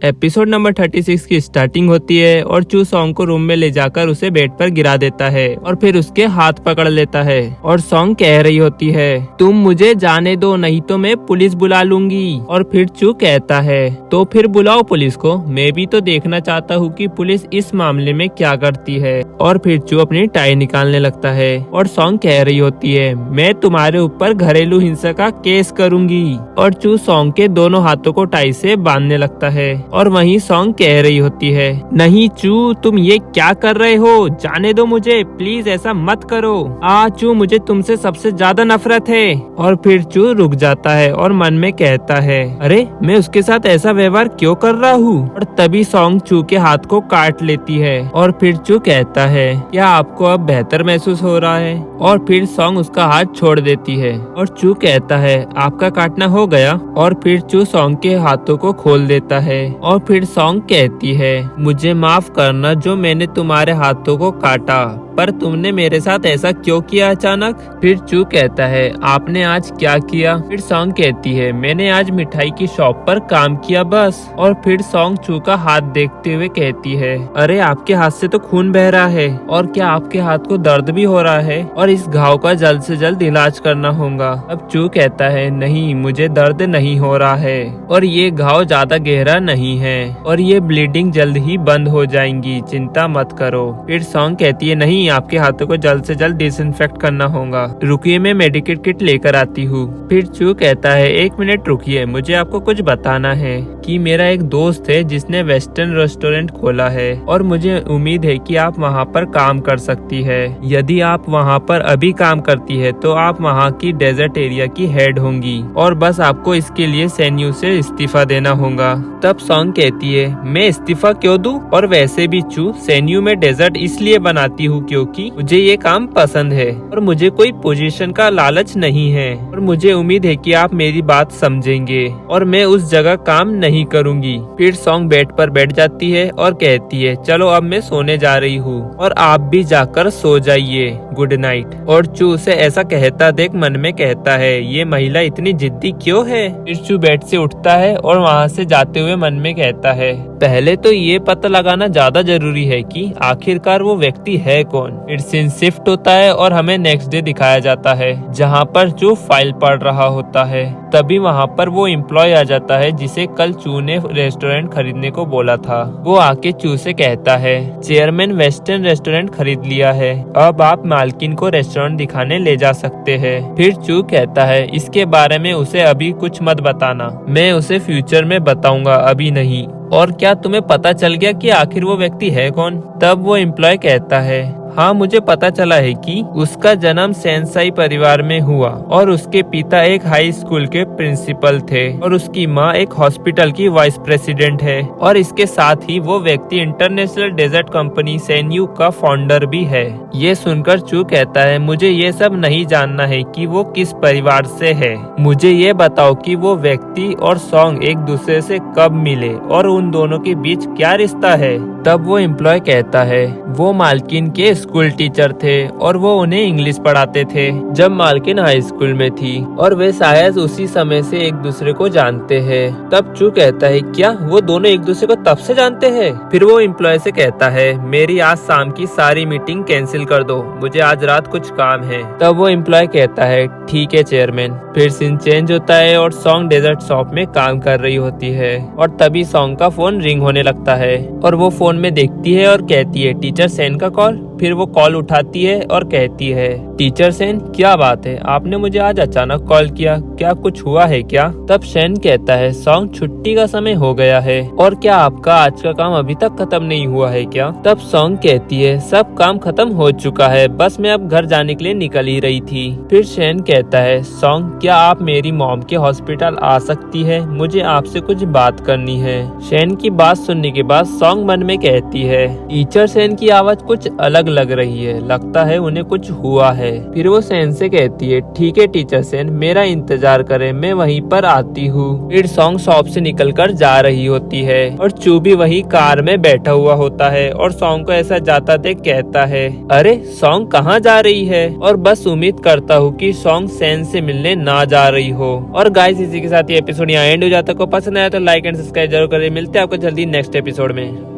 Episode number 36 की starting होती है और चू सॉन्ग को रूम में ले जाकर उसे बेड पर गिरा देता है और फिर उसके हाथ पकड़ लेता है और सॉन्ग कह रही होती है, तुम मुझे जाने दो नहीं तो मैं पुलिस बुला लूंगी। और फिर चू कहता है, तो फिर बुलाओ पुलिस को, मैं भी तो देखना चाहता हूँ कि पुलिस इस मामले में क्या करती है। और फिर चू अपनी टाई निकालने लगता है और सॉन्ग कह रही होती है, मैं तुम्हारे ऊपर घरेलू हिंसा का केस करूंगी। और चू सॉन्ग के दोनों हाथों को टाई से बांधने लगता है और वहीं सॉन्ग कह रही होती है, नहीं चू तुम ये क्या कर रहे हो, जाने दो मुझे, प्लीज ऐसा मत करो। चू मुझे तुमसे सबसे ज्यादा नफरत है। और फिर चू रुक जाता है और मन में कहता है, अरे मैं उसके साथ ऐसा व्यवहार क्यों कर रहा हूँ। और तभी सॉन्ग चू के हाथ को काट लेती है और फिर चू कहता है, क्या आपको अब बेहतर महसूस हो रहा है। और फिर सॉन्ग उसका हाथ छोड़ देती है और चू कहता है, आपका काटना हो गया। और फिर चू सॉन्ग के हाथों को खोल देता है और फिर सॉन्ग कहती है, मुझे माफ करना जो मैंने तुम्हारे हाथों को काटा, पर तुमने मेरे साथ ऐसा क्यों किया अचानक। फिर चू कहता है, आपने आज क्या किया। फिर सॉन्ग कहती है, मैंने आज मिठाई की शॉप पर काम किया बस। और फिर सॉन्ग चू का हाथ देखते हुए कहती है, अरे आपके हाथ से तो खून बह रहा है, और क्या आपके हाथ को दर्द भी हो रहा है, और इस घाव का जल्द से जल्द इलाज करना होगा। अब चू कहता है, नहीं मुझे दर्द नहीं हो रहा है, और ये घाव ज्यादा गहरा नहीं है, और ये ब्लीडिंग जल्द ही बंद हो जाएंगी, चिंता मत करो। फिर सॉन्ग कहती है, नहीं आपके हाथों को जल्द से जल्द डिसइंफेक्ट करना होगा, रुकिए मैं मेडिकेट किट लेकर आती हूँ। फिर चू कहता है, एक मिनट रुकिए, मुझे आपको कुछ बताना है कि मेरा एक दोस्त है जिसने वेस्टर्न रेस्टोरेंट खोला है और मुझे उम्मीद है कि आप वहाँ पर काम कर सकती है। यदि आप वहाँ पर अभी काम करती है तो आप वहाँ की डेजर्ट एरिया की हेड होंगी और बस आपको इसके लिए सैन्यू से इस्तीफा देना होगा। तब सॉन्ग कहती है, मैं इस्तीफा क्यों दूं, और वैसे भी चू सैन्यू में डेजर्ट इसलिए बनाती हूँ क्योंकि मुझे ये काम पसंद है और मुझे कोई पोजीशन का लालच नहीं है, और मुझे उम्मीद है कि आप मेरी बात समझेंगे और मैं उस जगह काम नहीं करूंगी। फिर सॉन्ग बेड पर बैठ जाती है और कहती है, चलो अब मैं सोने जा रही हूँ और आप भी जाकर सो जाइए, गुड नाइट। और चू उसे ऐसा कहता देख मन में कहता है, ये महिला इतनी जिद्दी क्यों है। फिर चू बेड से उठता है और वहाँ से जाते हुए मन में कहता है, पहले तो ये पता लगाना ज्यादा जरूरी है कि आखिरकार वो व्यक्ति है कौन। फिर सीन शिफ्ट होता है और हमें नेक्स्ट डे दिखाया जाता है जहाँ पर चू फाइल पढ़ रहा होता है। तभी वहाँ पर वो एम्प्लॉय आ जाता है जिसे कल चू ने रेस्टोरेंट खरीदने को बोला था। वो आके चू से कहता है, चेयरमैन वेस्टर्न रेस्टोरेंट खरीद लिया है, अब आप मालकिन को रेस्टोरेंट दिखाने ले जा सकते हैं। फिर चू कहता है, इसके बारे में उसे अभी कुछ मत बताना, मैं उसे फ्यूचर में बताऊंगा, अभी नहीं। और क्या तुम्हें पता चल गया कि आखिर वो व्यक्ति है कौन। तब वो एम्प्लॉय कहता है, हाँ मुझे पता चला है कि उसका जन्म सेंसाई परिवार में हुआ और उसके पिता एक हाई स्कूल के प्रिंसिपल थे और उसकी माँ एक हॉस्पिटल की वाइस प्रेसिडेंट है, और इसके साथ ही वो व्यक्ति इंटरनेशनल डेजर्ट कंपनी सैन्यू का फाउंडर भी है। ये सुनकर चू कहता है, मुझे ये सब नहीं जानना है कि वो किस परिवार से है, मुझे ये बताओ कि वो व्यक्ति और सॉन्ग एक दूसरे से कब मिले और उन दोनों के बीच क्या रिश्ता है। तब वो एम्प्लॉय कहता है, वो मालकिन के स्कूल टीचर थे और वो उन्हें इंग्लिश पढ़ाते थे जब मालकिन हाई स्कूल में थी, और वे शायद उसी समय से एक दूसरे को जानते हैं। तब चू कहता है, क्या वो दोनों एक दूसरे को तब से जानते हैं। फिर वो एम्प्लॉय से कहता है, मेरी आज शाम की सारी मीटिंग कैंसिल कर दो, मुझे आज रात कुछ काम है। तब वो एम्प्लॉय कहता है, ठीक है चेयरमैन। फिर सीन चेंज होता है और सॉन्ग डेजर्ट शॉप में काम कर रही होती है और तभी सॉन्ग का फोन रिंग होने लगता है और वो फोन में देखती है और कहती है, टीचर सेन का कॉल। फिर वो कॉल उठाती है और कहती है, टीचर सेन क्या बात है, आपने मुझे आज अचानक कॉल किया, क्या कुछ हुआ है क्या। तब सेन कहता है, सॉन्ग छुट्टी का समय हो गया है और क्या आपका आज का काम अभी तक खत्म नहीं हुआ है क्या। तब सॉन्ग कहती है, सब काम खत्म हो चुका है, बस मैं अब घर जाने के लिए निकल ही रही थी। फिर सेन कहता है, सॉन्ग क्या आप मेरी मॉम के हॉस्पिटल आ सकती है, मुझे आपसे कुछ बात करनी है। सेन की बात सुनने के बाद सॉन्ग मन में कहती है, टीचर सेन की आवाज कुछ अलग अलग लग रही है, लगता है उन्हें कुछ हुआ है। फिर वो सेन से कहती है, ठीक है टीचर सेन, मेरा इंतजार करें, मैं वहीं पर आती हूँ। फिर सॉन्ग शॉप से निकलकर जा रही होती है और चू भी वही कार में बैठा हुआ होता है और सॉन्ग को ऐसा जाता देख कहता है, अरे सॉन्ग कहाँ जा रही है? और बस उम्मीद करता हूँ कि सॉन्ग सेन से मिलने ना जा रही हो। और गाइस इसी के साथ ये एपिसोड यहाँ एंड हो जाता है। को पसंद आया तो लाइक एंड सब्सक्राइब जरूर करें। मिलते हैं आपको जल्दी नेक्स्ट एपिसोड में।